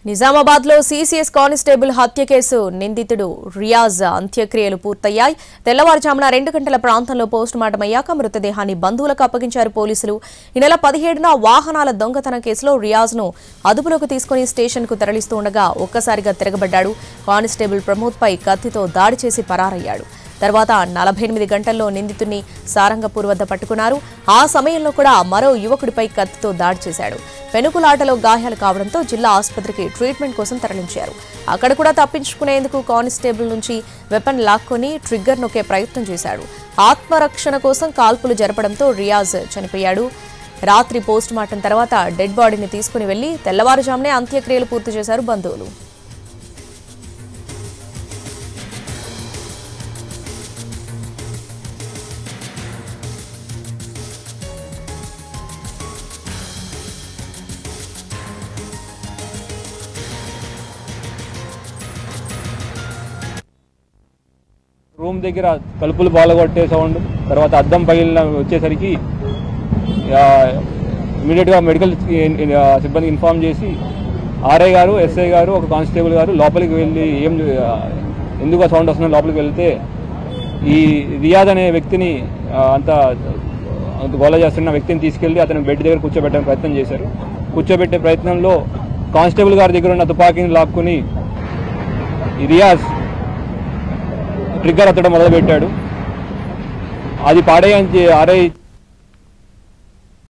నిజామాబాద్ లో CCS constable హత్య case నిందితుడు రియాజ్ అంత్యక్రియలు పూర్తయ్యాయి. తెల్లవారుజామున 2 గంటల ప్రాంతంలో పోస్టుమార్టం అయ్యాక మృతదేహాన్ని బంధువులకు అప్పగించారు పోలీసులు. ఈ నెల 17న వాహనాల దొంగతనం కేసులో రియాజ్ ను అదుపులోకి తీసుకుని స్టేషన్ కు తరలిస్తూ ఉండగా ఒక్కసారిగా తిరగబడ్డాడు. కానిస్టేబుల్ ప్రమోద్ పై కత్తితో దాడి చేసి పరారయ్యాడు. తర్వాత 48 గంటల్లో నిందితుడిని సారంగపూర్ వద్ద పట్టుకున్నారు. ఆ సమయంలో కూడా మరో యువకుడిపై కత్తితో దాడి చేశాడు. పెనుకులాటలో గాయాలు కావడంతో జిల్లా ఆసుపత్రికి ట్రీట్మెంట్ కోసం తరలించారు. అక్కడ కూడా తప్పించుకునేందుకు కానిస్టేబుల్ నుంచి వెపన్ లాక్కొని ట్రిగ్గర్ నొక్కే ప్రయత్నం చేశాడు. ఆత్మరక్షణ కోసం కాల్పులు జరపడంతో రియాజ్ చనిపోయాడు. రాత్రి పోస్టుమార్టం తర్వాత డెడ్ బాడీని తీసుకుని వెళ్లి తెల్లవారుజామునే అంత్యక్రియలు పూర్తి చేశారు బంధువులు. రూమ్ దగ్గర తలుపులు బాలగొట్టే సౌండ్, తర్వాత అద్దం పగిలిన వచ్చేసరికి ఇమీడియట్గా మెడికల్ సిబ్బంది ఇన్ఫార్మ్ చేసి ఆర్ఐ గారు, ఎస్ఐ గారు, ఒక కానిస్టేబుల్ గారు లోపలికి వెళ్ళి ఎందుకు ఆ సౌండ్ వస్తుందో లోపలికి వెళ్తే ఈ రియాజ్ అనే వ్యక్తిని అంత గోల చేస్తున్న వ్యక్తిని తీసుకెళ్లి అతను బెడ్ దగ్గర కూర్చోబెట్టే ప్రయత్నం చేశారు. కూర్చోబెట్టే ప్రయత్నంలో కానిస్టేబుల్ గారి దగ్గర ఉన్న తుపాకీని లాక్కుని ఈ రియాజ్ ట్రిగ్గర్ అత్తడం మొదలుపెట్టాడు. అది పాడేయని ఆర్ఐ